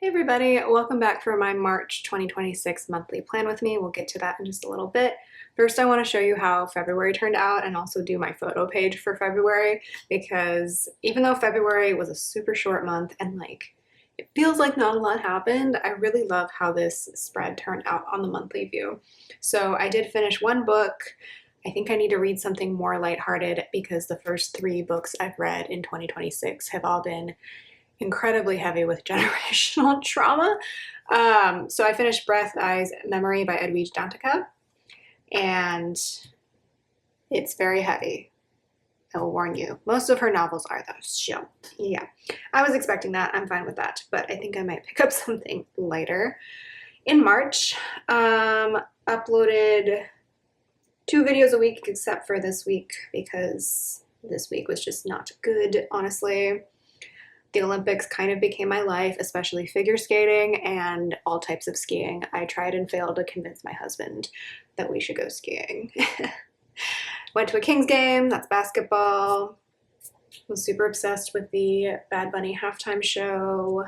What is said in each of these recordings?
Hey everybody, welcome back for my March 2026 monthly plan with me. We'll get to that in just a little bit. First, I want to show you how February turned out and also do my photo page for February, because even though February was a super short month and it feels like not a lot happened, I really love how this spread turned out on the monthly view. So I did finish one book. I think I need to read something more lighthearted because the first 3 books I've read in 2026 have all been incredibly heavy with generational trauma. So I finished Breath, Eyes, Memory by Edwidge Danticat, and it's very heavy. I will warn you. Most of her novels are though, so yeah. I was expecting that. I'm fine with that, but I think I might pick up something lighter. In March, uploaded 2 videos a week except for this week because this week was just not good, honestly. The Olympics kind of became my life, especially figure skating and all types of skiing. I tried and failed to convince my husband that we should go skiing. Went to a Kings game, that's basketball. Was super obsessed with the Bad Bunny halftime show.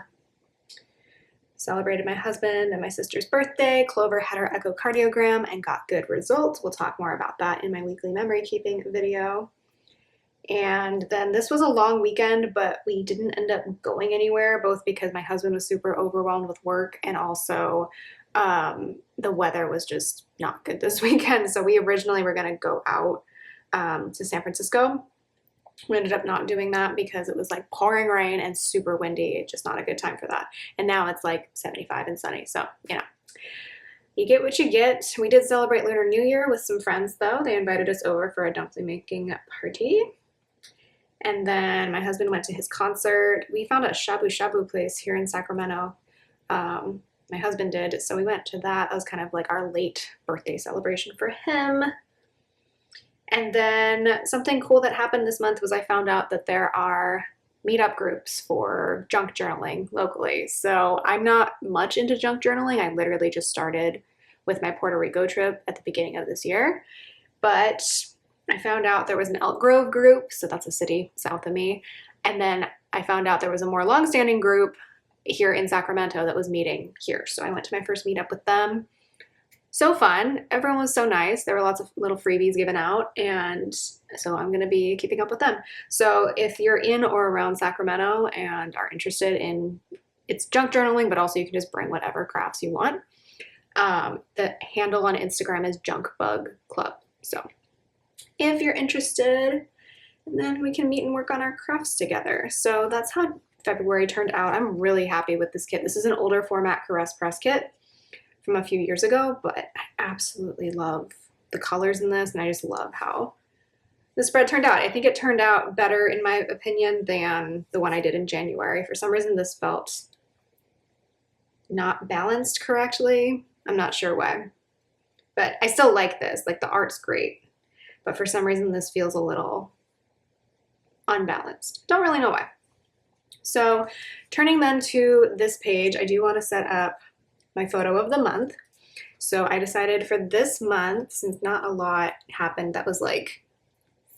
Celebrated my husband and my sister's birthday. Clover had her echocardiogram and got good results. We'll talk more about that in my weekly memory keeping video. And then this was a long weekend, but we didn't end up going anywhere, both because my husband was super overwhelmed with work and also the weather was just not good this weekend. So we originally were going to go out to San Francisco. We ended up not doing that because it was like pouring rain and super windy. Just not a good time for that. And now it's like 75 and sunny. So, you get what you get. We did celebrate Lunar New Year with some friends though. They invited us over for a dumpling making party. And then my husband went to his concert. We found a shabu shabu place here in Sacramento. My husband did, so we went to that. That was kind of like our late birthday celebration for him. And then something cool that happened this month was I found out that there are meetup groups for junk journaling locally. So I'm not much into junk journaling. I literally just started with my Puerto Rico trip at the beginning of this year. But I found out there was an Elk Grove group, so that's a city south of me. And then I found out there was a more longstanding group here in Sacramento that was meeting here. So I went to my first meetup with them. So fun. Everyone was so nice. There were lots of little freebies given out, and so I'm going to be keeping up with them. So if you're in or around Sacramento and are interested in, it's junk journaling, but also you can just bring whatever crafts you want. The handle on Instagram is Junk Bug Club. So if you're interested, and then we can meet and work on our crafts together. So that's how February turned out. I'm really happy with this kit. This is an older format Caress Press kit from a few years ago, but I absolutely love the colors in this, and I just love how the spread turned out. I think it turned out better, in my opinion, than the one I did in January. For some reason, this felt not balanced correctly. I'm not sure why, but I still like this. Like, the art's great, but for some reason, this feels a little unbalanced. Don't really know why. So turning then to this page, I do want to set up my photo of the month. So I decided for this month, since not a lot happened that was like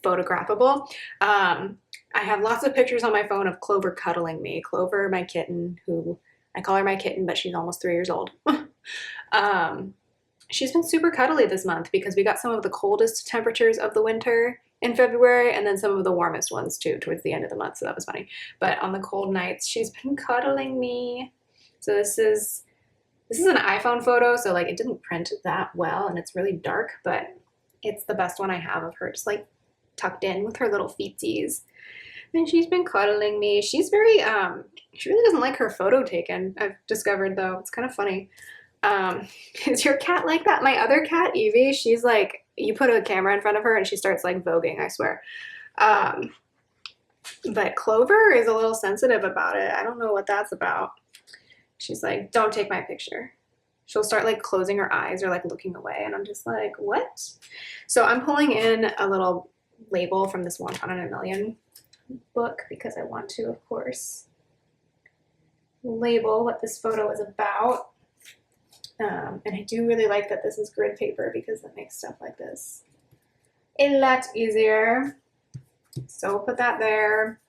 photographable, I have lots of pictures on my phone of Clover cuddling me. Clover, my kitten, who I call her my kitten, but she's almost 3 years old. She's been super cuddly this month because we got some of the coldest temperatures of the winter in February, and then some of the warmest ones too towards the end of the month, so that was funny. But on the cold nights, she's been cuddling me. So this is an iPhone photo, so like it didn't print that well, and it's really dark, but it's the best one I have of her just like tucked in with her little feetsies. And she's been cuddling me. She's very, she really doesn't like her photo taken, I've discovered though. It's kind of funny. Is your cat like that? My other cat, Evie, she's like, you put a camera in front of her and she starts like voguing, I swear. But Clover is a little sensitive about it. I don't know what that's about. She's like, don't take my picture. She'll start like closing her eyes or like looking away, and I'm just like, what? So I'm pulling in a little label from this One in a Million book because I want to, of course, label what this photo is about. And I do really like that this is grid paper because that makes stuff like this a lot easier. So put that there.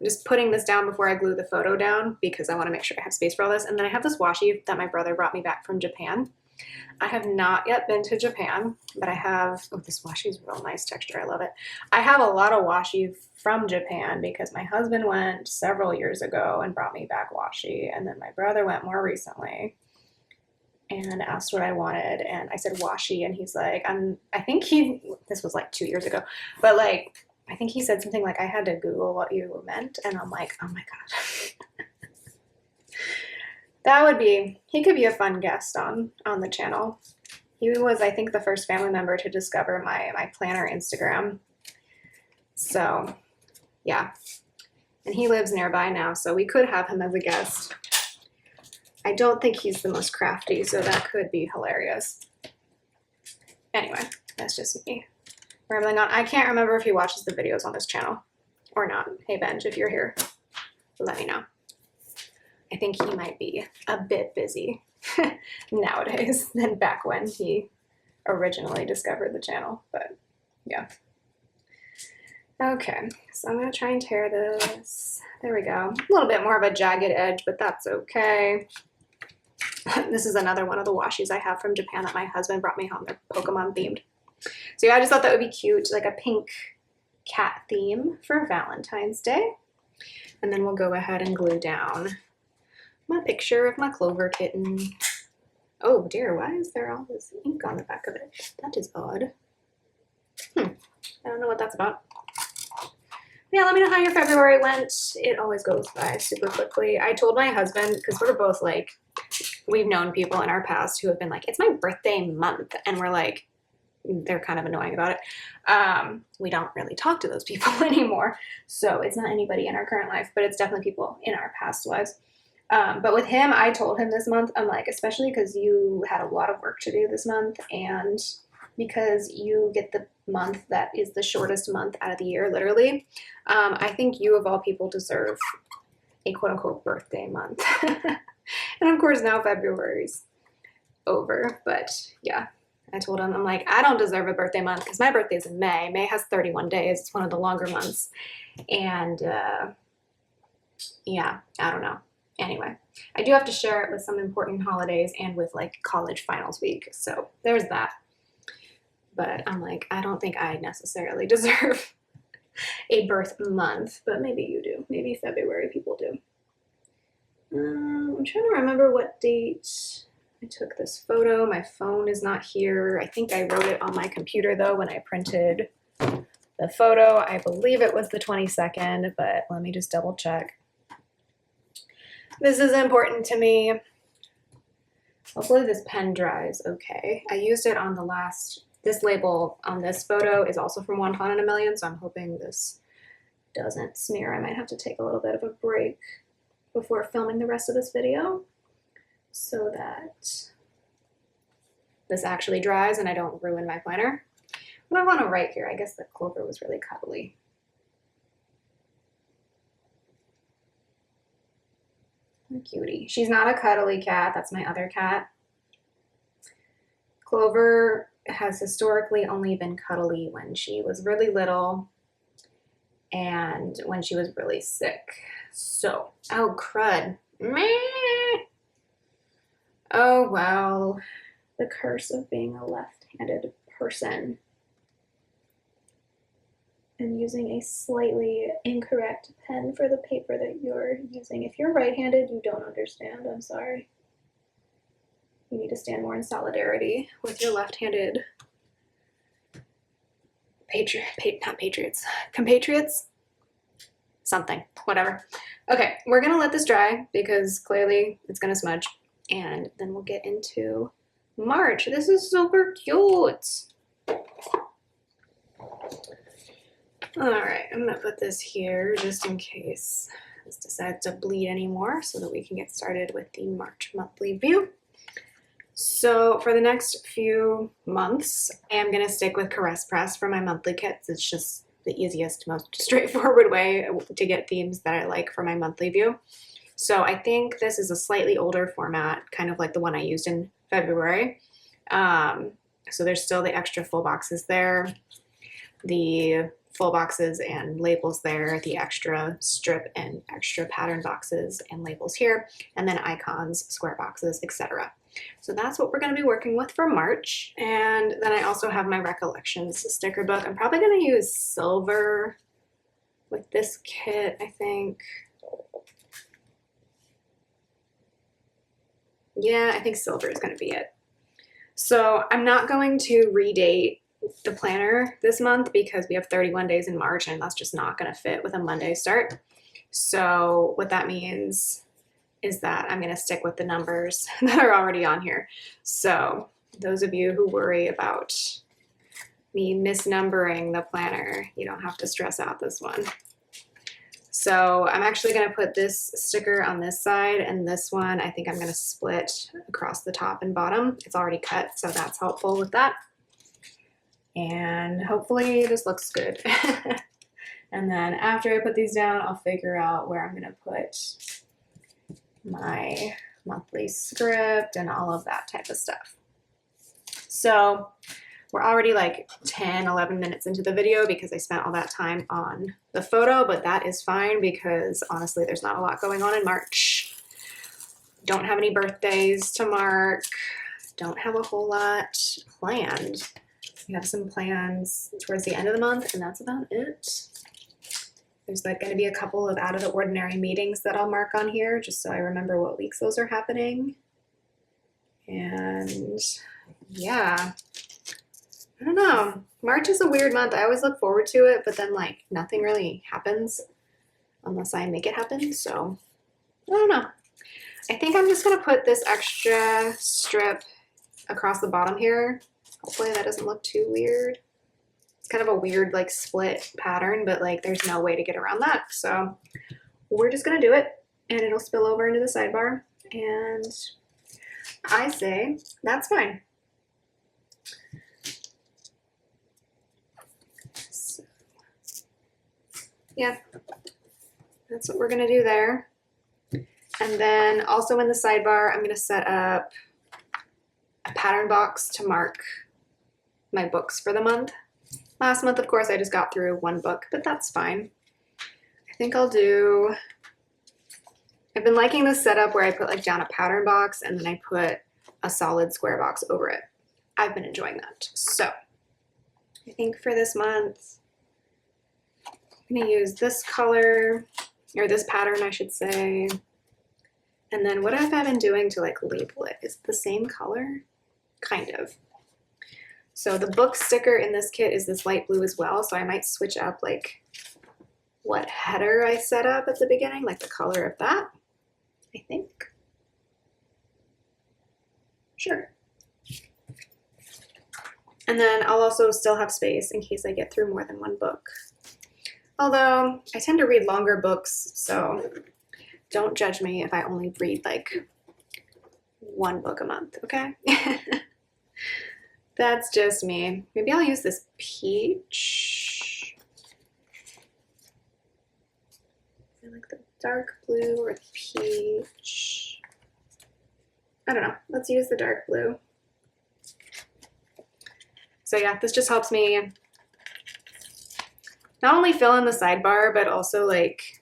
just putting this down before I glue the photo down because I want to make sure I have space for all this. And then I have this washi that my brother brought me back from Japan. I have not yet been to Japan, but I have, oh, this washi is real nice texture. I love it. I have a lot of washi from Japan because my husband went several years ago and brought me back washi. And then my brother went more recently and asked what I wanted. And I said washi. And he's like, this was like 2 years ago, but like, I think he said something like, I had to Google what you meant. And I'm like, oh my God. He could be a fun guest on the channel. He was, I think, the first family member to discover my planner Instagram. So, yeah. And he lives nearby now, so we could have him as a guest. I don't think he's the most crafty, so that could be hilarious. Anyway, that's just me rambling on. I can't remember if he watches the videos on this channel or not. Hey, Benj, if you're here, let me know. I think he might be a bit busy nowadays than back when he originally discovered the channel, but yeah. Okay, so I'm gonna try and tear this. There we go. A little bit more of a jagged edge, but that's okay. This is another one of the washis I have from Japan that my husband brought me home. They're Pokemon themed. So yeah, I just thought that would be cute, like a pink cat theme for Valentine's Day. And then we'll go ahead and glue down my picture of my Clover kitten. Oh dear, why is there all this ink on the back of it? That is odd. I don't know what that's about. Yeah, let me know how your February went. It always goes by super quickly. I told my husband, because we're both like, we've known people in our past who have been like, it's my birthday month. And we're like, they're kind of annoying about it. We don't really talk to those people anymore. So it's not anybody in our current life, but it's definitely people in our past lives. But with him, I told him this month, I'm like, especially because you had a lot of work to do this month and because you get the month that is the shortest month out of the year, literally, I think you of all people deserve a quote unquote birthday month. And of course now February's over, but yeah, I told him, I'm like, I don't deserve a birthday month because my birthday's in May. May has 31 days. It's one of the longer months. And yeah, I don't know. Anyway, I do have to share it with some important holidays and with like college finals week. So there's that. But I'm like, I don't think I necessarily deserve a birth month, but maybe you do. Maybe February people do. I'm trying to remember what date I took this photo. My phone is not here. I think I wrote it on my computer though when I printed the photo. I believe it was the 22nd, but let me just double check. This is important to me. Hopefully this pen dries okay. I used it on the last, this label on this photo is also from One Fun in a Million, so I'm hoping this doesn't smear. I might have to take a little bit of a break before filming the rest of this video so that this actually dries and I don't ruin my planner. What do I want to write here? I guess the Clover was really cuddly. Cutie. She's not a cuddly cat. That's my other cat. Clover has historically only been cuddly when she was really little and when she was really sick. So, oh crud. Meh. Oh well, the curse of being a left-handed person and using a slightly incorrect pen for the paper that you're using. If you're right-handed, you don't understand. I'm sorry. You need to stand more in solidarity with your left-handed compatriots? Something, whatever. Okay, we're gonna let this dry because clearly it's gonna smudge, and then we'll get into March. This is super cute. All right, I'm gonna put this here just in case this decides to bleed anymore so that we can get started with the March monthly view. So for the next few months, I am gonna stick with Caress Press for my monthly kits. It's just the easiest, most straightforward way to get themes that I like for my monthly view. So I think this is a slightly older format, kind of like the one I used in February. So there's still the extra full boxes there. The full boxes and labels there, the extra strip and extra pattern boxes and labels here, and then icons, square boxes, etc. So that's what we're going to be working with for March. And then I also have my Recollections sticker book. I'm probably going to use silver with this kit, I think. Yeah, I think silver is going to be it. So I'm not going to redate the planner this month because we have 31 days in March and that's just not going to fit with a Monday start. So what that means is that I'm going to stick with the numbers that are already on here. So those of you who worry about me misnumbering the planner, you don't have to stress out this one. So I'm actually going to put this sticker on this side, and this one I think I'm going to split across the top and bottom. It's already cut, so that's helpful with that. And hopefully this looks good. And then after I put these down, I'll figure out where I'm going to put my monthly script and all of that type of stuff. So we're already like 10, 11 minutes into the video because I spent all that time on the photo, but that is fine because honestly, there's not a lot going on in March. Don't have any birthdays to mark. Don't have a whole lot planned. We have some plans towards the end of the month, and that's about it. There's like going to be a couple of out of the ordinary meetings that I'll mark on here just so I remember what weeks those are happening. And yeah, I don't know. March is a weird month. I always look forward to it, but then like nothing really happens unless I make it happen. So I don't know. I think I'm just going to put this extra strip across the bottom here. Hopefully that doesn't look too weird. It's kind of a weird like split pattern, but like there's no way to get around that. So we're just going to do it and it'll spill over into the sidebar. And I say that's fine. So, yeah, that's what we're going to do there. And then also in the sidebar, I'm going to set up a pattern box to mark my books for the month. Last month, of course, I just got through one book, but that's fine. I think I've been liking this setup where I put like down a pattern box and then I put a solid square box over it. I've been enjoying that. So I think for this month, I'm going to use this color, or this pattern, I should say. And then what have I been doing to like label it? Is it the same color? Kind of. So the book sticker in this kit is this light blue as well, so I might switch up like what header I set up at the beginning, like the color of that, I think. Sure. And then I'll also still have space in case I get through more than one book. Although I tend to read longer books, so don't judge me if I only read like one book a month, okay? That's just me. Maybe I'll use this peach. I like the dark blue or the peach. I don't know. Let's use the dark blue. So yeah, this just helps me not only fill in the sidebar, but also like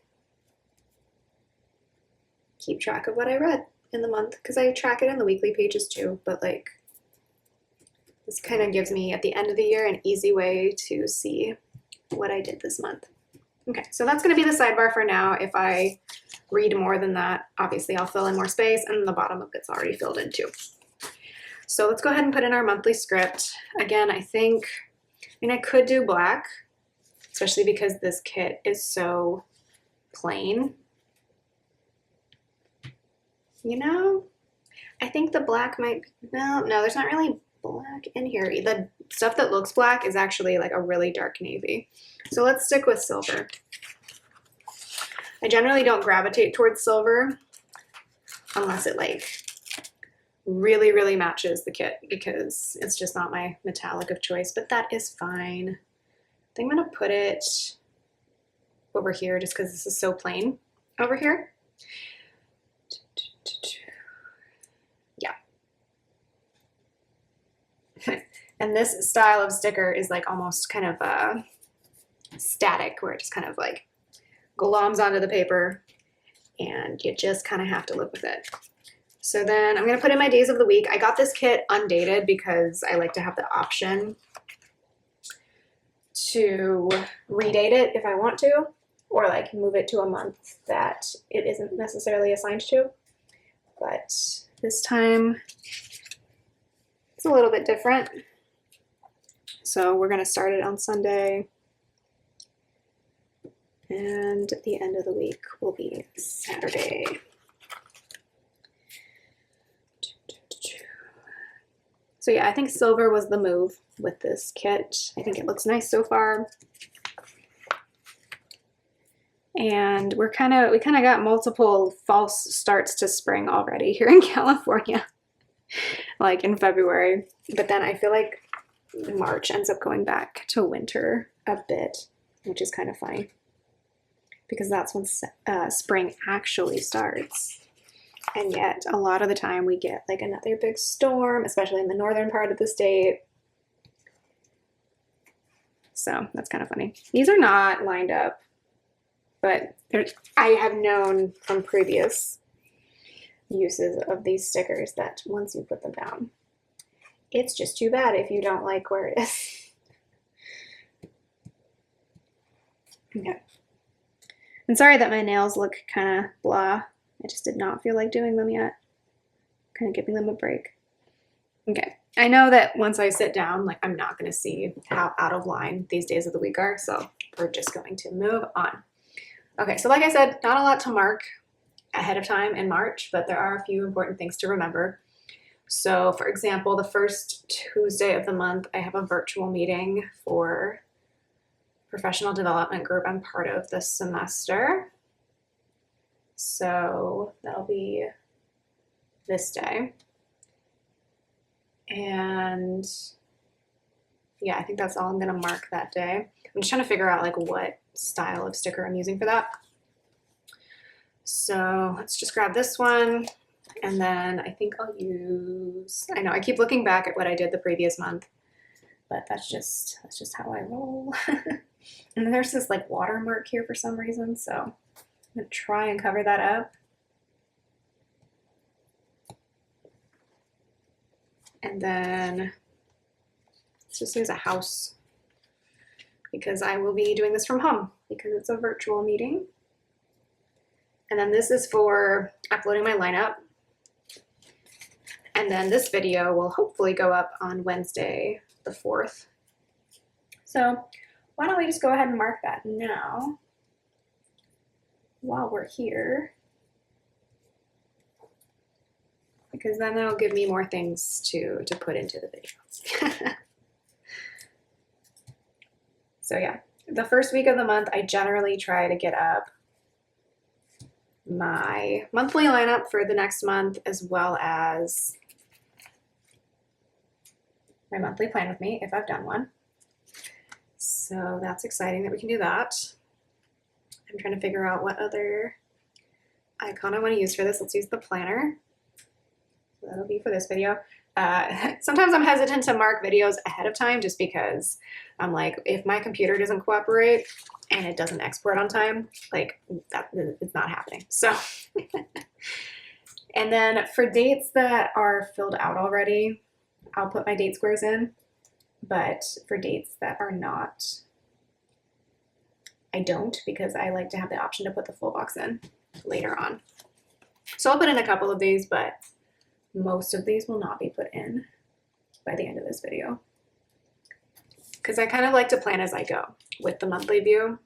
keep track of what I read in the month, because I track it in the weekly pages too, but like this kind of gives me at the end of the year an easy way to see what I did this month. Okay, so that's going to be the sidebar for now. If I read more than that, obviously I'll fill in more space, and the bottom of it's already filled in too. So let's go ahead and put in our monthly script. Again, I could do black, especially because this kit is so plain. You know, I think the black might, no, there's not really black in here. The stuff that looks black is actually like a really dark navy. So let's stick with silver. I generally don't gravitate towards silver unless it like really, really matches the kit, because it's just not my metallic of choice, but that is fine. I think I'm gonna put it over here just because this is so plain over here. Yeah. And this style of sticker is like almost kind of static, where it just kind of like gloms onto the paper and you just kind of have to live with it. So then I'm going to put in my days of the week. I got this kit undated because I like to have the option to redate it if I want to, or like move it to a month that it isn't necessarily assigned to. But this time it's a little bit different. So we're going to start it on Sunday, and the end of the week will be Saturday. So yeah, I think silver was the move with this kit. I think it looks nice so far. And we kind of got multiple false starts to spring already here in California, like in February. But then I feel like March ends up going back to winter a bit, which is kind of funny because that's when spring actually starts. And yet a lot of the time we get like another big storm, especially in the northern part of the state. So that's kind of funny. These are not lined up, but I have known from previous uses of these stickers that once you put them down, it's just too bad if you don't like where it is. Okay. I'm sorry that my nails look kind of blah. I just did not feel like doing them yet. Kind of giving them a break. Okay. I know that once I sit down, like I'm not going to see how out of line these days of the week are, so we're just going to move on. Okay, so like I said, not a lot to mark ahead of time in March, but there are a few important things to remember. So for example, the first Tuesday of the month, I have a virtual meeting for professional development group I'm part of this semester. So that'll be this day. And yeah, I think that's all I'm gonna mark that day. I'm just trying to figure out like what style of sticker I'm using for that. So let's just grab this one. And then I think I'll use, I know I keep looking back at what I did the previous month, but that's just how I roll. And then there's this like watermark here for some reason. So I'm gonna try and cover that up. And then let's just use a house because I will be doing this from home because it's a virtual meeting. And then this is for uploading my lineup. And then this video will hopefully go up on Wednesday, the 4th. So why don't we just go ahead and mark that now while we're here, because then that'll give me more things to put into the videos. So yeah, the first week of the month, I generally try to get up my monthly lineup for the next month, as well as my monthly plan with me if I've done one. So that's exciting that we can do that. I'm trying to figure out what other icon I want to use for this. Let's use the planner. So that'll be for this video. Sometimes I'm hesitant to mark videos ahead of time just because I'm like, if my computer doesn't cooperate and it doesn't export on time, like that, it's not happening. So, and then for dates that are filled out already, I'll put my date squares in, but for dates that are not, I don't, because I like to have the option to put the full box in later on. So I'll put in a couple of these, but most of these will not be put in by the end of this video, because I kind of like to plan as I go with the monthly view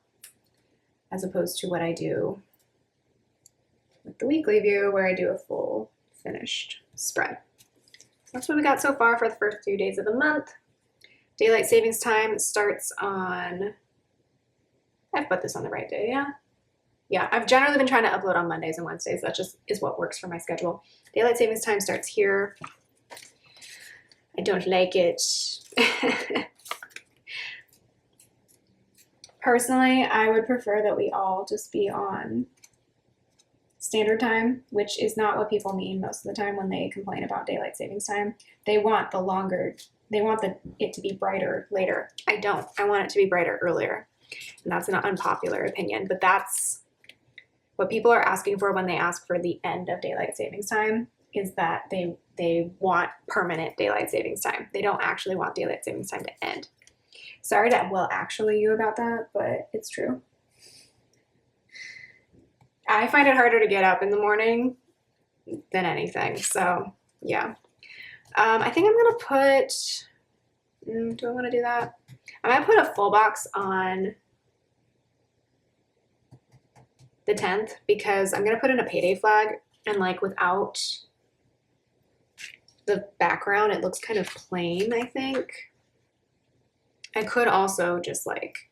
as opposed to what I do with the weekly view where I do a full finished spread. That's what we got so far for the first few days of the month. Daylight savings time starts on, I've put this on the right day, yeah? Yeah, I've generally been trying to upload on Mondays and Wednesdays. That just is what works for my schedule. Daylight savings time starts here. I don't like it. Personally, I would prefer that we all just be on standard time, which is not what people mean most of the time when they complain about daylight savings time. They want it to be brighter later. I don't. I want it to be brighter earlier. And that's an unpopular opinion, but that's what people are asking for when they ask for the end of daylight savings time, is that they want permanent daylight savings time. They don't actually want daylight savings time to end. Sorry to well actually you about that, but it's true. I find it harder to get up in the morning than anything. So yeah. I think I'm gonna put, do I wanna do that? I'm gonna put a full box on the 10th because I'm gonna put in a payday flag, and like without the background, it looks kind of plain, I think. I could also just like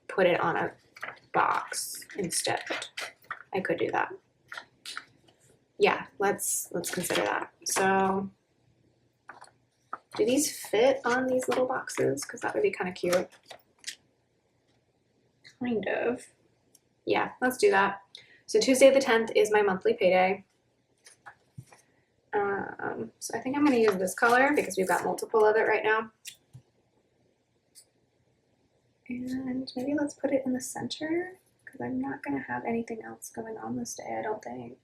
put it on a box instead. I could do that. Yeah, let's consider that. So do these fit on these little boxes? Because that would be kind of cute. Kind of. Yeah, let's do that. So Tuesday the 10th is my monthly payday. So I think I'm going to use this color because we've got multiple of it right now. And maybe let's put it in the center because I'm not going to have anything else going on this day, I don't think.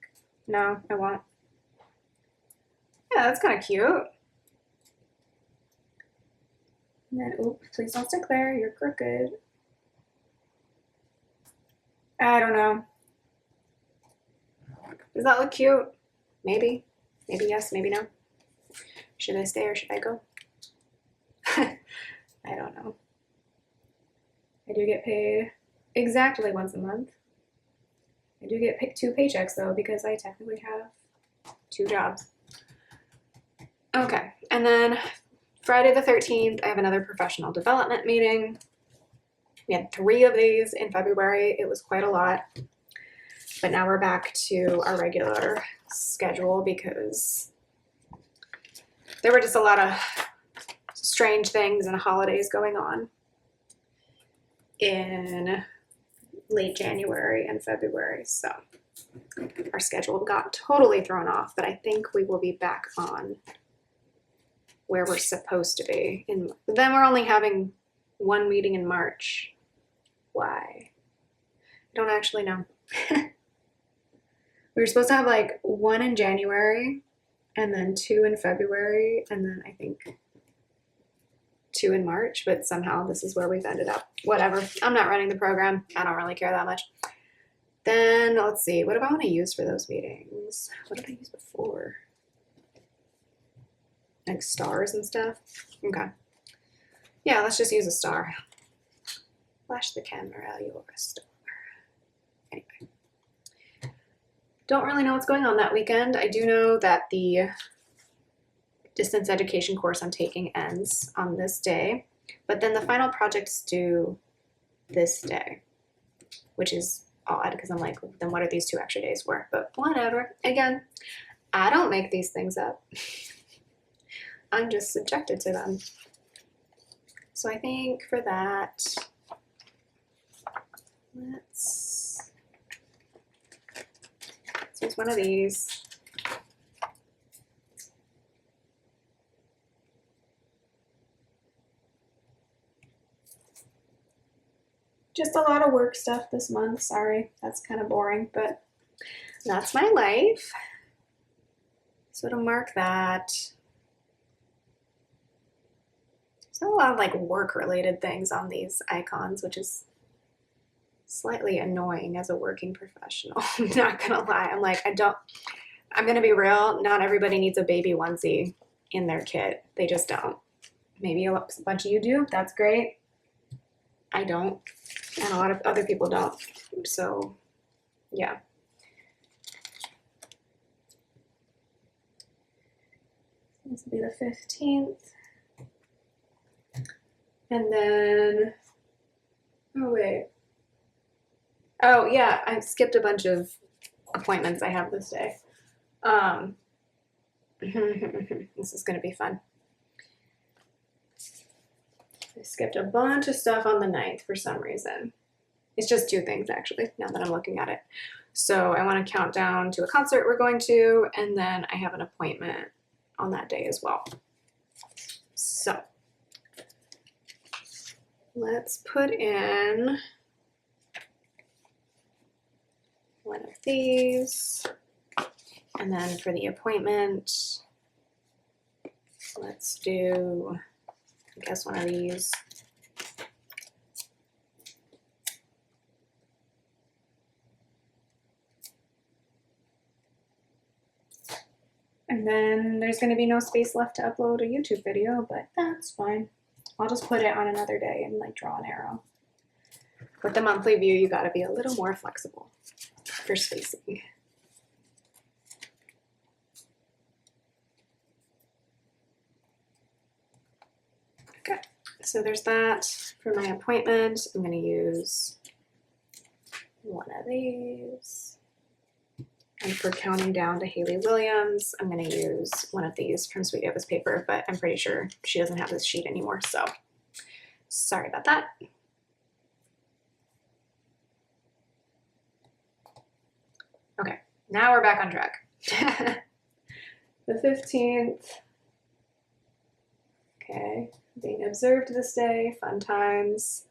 No, I won't. Yeah, that's kind of cute. And then, oops, please don't stick there. You're crooked. I don't know. Does that look cute? Maybe. Maybe yes, maybe no. Should I stay or should I go? I don't know. I do get paid exactly once a month. I do get 2 paychecks though because I technically have 2 jobs. Okay, and then Friday the 13th, I have another professional development meeting. We had 3 of these in February. It was quite a lot. But now we're back to our regular schedule because there were just a lot of strange things and holidays going on in late January and February. So our schedule got totally thrown off, but I think we will be back on where we're supposed to be. But then we're only having 1 meeting in March. Why? I don't actually know. We were supposed to have like 1 in January and then 2 in February and then I think 2 in March, but somehow this is where we've ended up. Whatever. I'm not running the program. I don't really care that much. Then let's see. What do I want to use for those meetings? What did I use before? Like stars and stuff? Okay. Yeah, let's just use a star. Flash the camera, you're a star. Anyway. Don't really know what's going on that weekend. I do know that the distance education course I'm taking ends on this day, but then the final project's due this day, which is odd because I'm like, then what are these 2 extra days for? But whatever. Again, I don't make these things up. I'm just subjected to them. So I think for that, let's use one of these. Just a lot of work stuff this month. Sorry, that's kind of boring, but that's my life. So to mark that, there's not a lot of like work-related things on these icons, which is slightly annoying as a working professional. I'm not gonna lie. I'm gonna be real. Not everybody needs a baby onesie in their kit. They just don't. Maybe a bunch of you do. That's great. I don't. And a lot of other people don't. So, yeah. This will be the 15th. And then, oh wait. Oh yeah, I skipped a bunch of appointments I have this day. This is gonna be fun. I skipped a bunch of stuff on the 9th for some reason. It's just 2 things actually, now that I'm looking at it. So I want to count down to a concert we're going to, and then I have an appointment on that day as well. So let's put in one of these. And then for the appointment, let's do, I guess, one of these. And then there's going to be no space left to upload a YouTube video, but that's fine. I'll just put it on another day and like draw an arrow. With the monthly view, you got to be a little more flexible for spacing. Okay, so there's that. For my appointment, I'm going to use one of these. And for counting down to Hayley Williams, I'm going to use one of these from Sweet Eva's paper, but I'm pretty sure she doesn't have this sheet anymore, so sorry about that. Okay, now we're back on track. The 15th. Okay, being observed this day, fun times.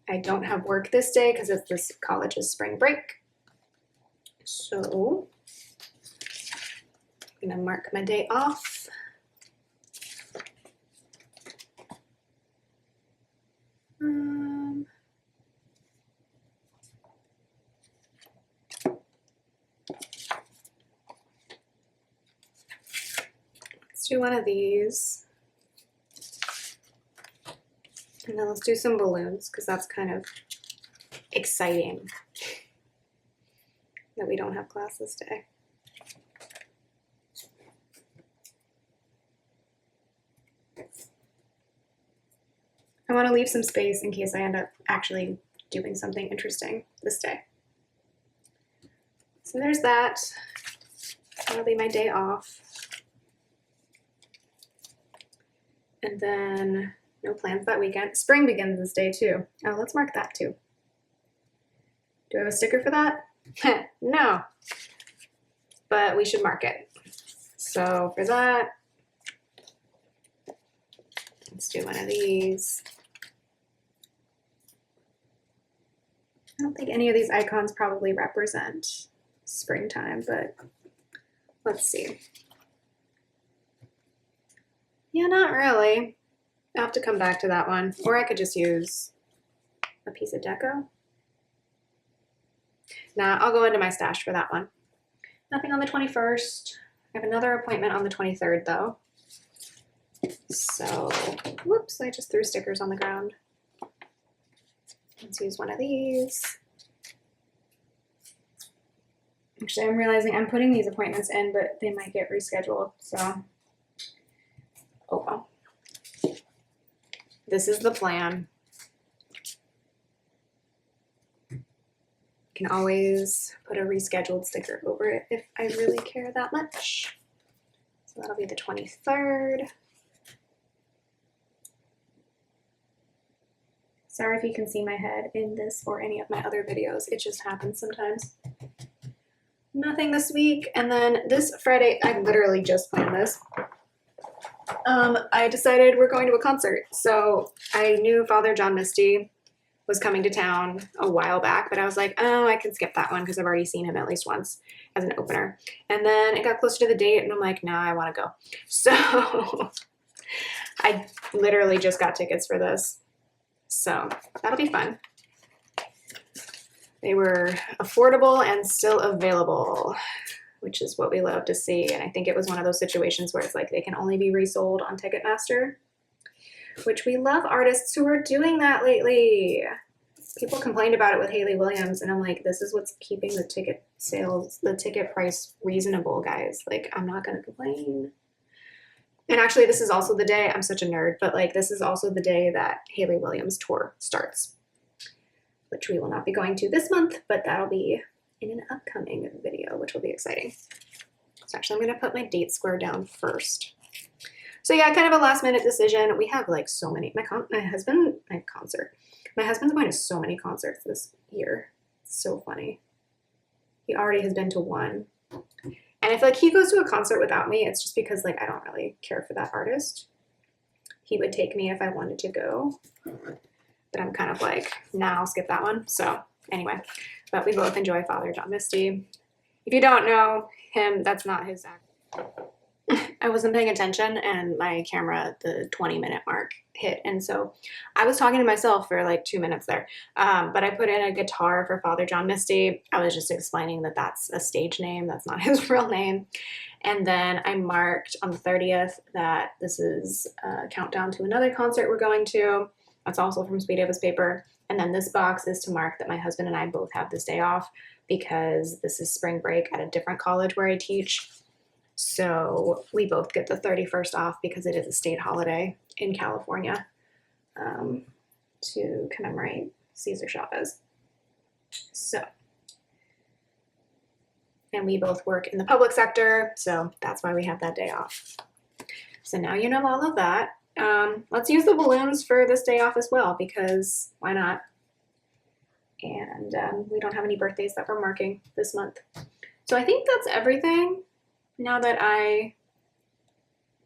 I don't have work this day because it's this college's spring break. So I'm gonna mark my day off. Let's do one of these. And then let's do some balloons because that's kind of exciting that we don't have class this day. I want to leave some space in case I end up actually doing something interesting this day. So there's that. That'll be my day off. And then no plans that weekend. Spring begins this day too. Oh, let's mark that too. Do I have a sticker for that? No. But we should mark it. So for that, let's do one of these. I don't think any of these icons probably represent springtime, but let's see. Yeah, not really. I'll have to come back to that one. Or I could just use a piece of deco. Nah, I'll go into my stash for that one. Nothing on the 21st. I have another appointment on the 23rd though. So, whoops, I just threw stickers on the ground. Let's use one of these. Actually, I'm realizing I'm putting these appointments in, but they might get rescheduled, so. Oh well. This is the plan. Can always put a rescheduled sticker over it if I really care that much. So that'll be the 23rd. Sorry if you can see my head in this or any of my other videos. It just happens sometimes. Nothing this week. And then this Friday, I literally just planned this. I decided we're going to a concert. So I knew Father John Misty was coming to town a while back, but I was like, oh, I can skip that one because I've already seen him at least once as an opener. And then it got closer to the date and I'm like, nah, I want to go. So I literally just got tickets for this. So that'll be fun. They were affordable and still available, which is what we love to see. And I think it was one of those situations where it's like they can only be resold on Ticketmaster, which we love artists who are doing that lately. People complained about it with Hayley Williams, and I'm like, this is what's keeping the ticket sales, the ticket price reasonable, guys. Like, I'm not going to complain. And actually, this is also the day, I'm such a nerd, but like, this is also the day that Hayley Williams tour starts, which we will not be going to this month, but that'll be in an upcoming video, which will be exciting. So actually, I'm going to put my date square down first. So yeah, kind of a last minute decision. We have like so many, my husband's going to so many concerts this year. It's so funny. He already has been to one. And if like he goes to a concert without me, it's just because like I don't really care for that artist. he would take me if I wanted to go. But I'm kind of like, nah, I'll skip that one. So anyway, but we both enjoy Father John Misty. If you don't know him, that's not his act. I wasn't paying attention and my camera, the 20-minute mark hit. And so I was talking to myself for like 2 minutes there. But I put in a guitar for Father John Misty. I was just explaining that that's a stage name. That's not his real name. And then I marked on the 30th that this is a countdown to another concert we're going to. That's also from Sweet Ava's paper. And then this box is to mark that my husband and I both have this day off because this is spring break at a different college where I teach. So we both get the 31st off because it is a state holiday in California to commemorate Cesar Chavez. So, and we both work in the public sector, so that's why we have that day off. So now you know all of that. Let's use the balloons for this day off as well, because why not? And we don't have any birthdays that we're marking this month. So I think that's everything. Now that I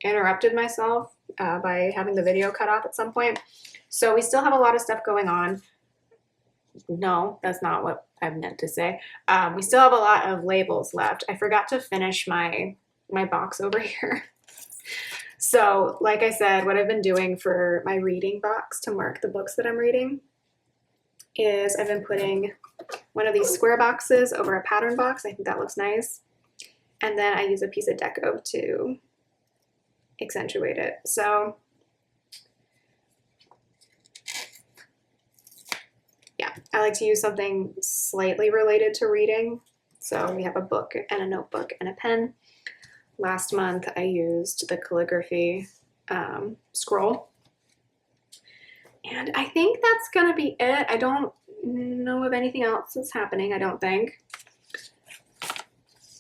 interrupted myself by having the video cut off at some point. So we still have a lot of stuff going on. No, that's not what I meant to say. We still have a lot of labels left. I forgot to finish my box over here. So like I said, what I've been doing for my reading box to mark the books that I'm reading is I've been putting one of these square boxes over a pattern box. I think that looks nice. And then I use a piece of deco to accentuate it. So yeah, I like to use something slightly related to reading. So we have a book and a notebook and a pen. Last month I used the calligraphy scroll. And I think that's gonna be it. I don't know of anything else that's happening, I don't think.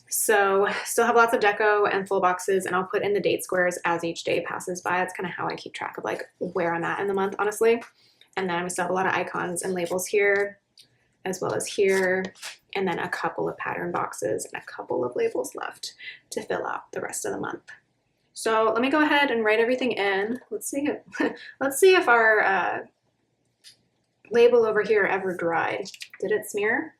So still have lots of deco and full boxes, and I'll put in the date squares as each day passes by. That's kind of how I keep track of like where I'm at in the month, honestly. And then we still have a lot of icons and labels here, as well as here, and then a couple of pattern boxes and a couple of labels left to fill out the rest of the month. So let me go ahead and write everything in. Let's see if our label over here ever dried. Did it smear?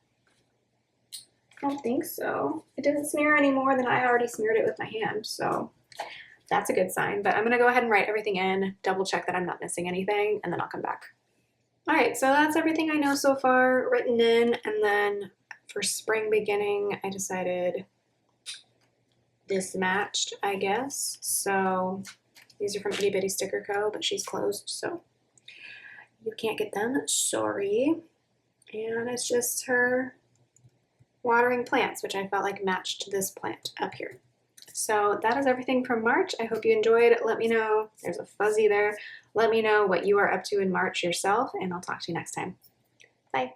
I don't think so. It didn't smear any more than I already smeared it with my hand, so that's a good sign. But I'm gonna go ahead and write everything in, double check that I'm not missing anything, and then I'll come back. All right, so that's everything I know so far written in, and then for spring beginning, I decided this matched, I guess. So these are from Itty Bitty Sticker Co., but she's closed, so you can't get them, sorry. And it's just her watering plants, which I felt like matched this plant up here. So that is everything from March. I hope you enjoyed. Let me know, there's a fuzzy there. Let me know what you are up to in March yourself, and I'll talk to you next time. Bye.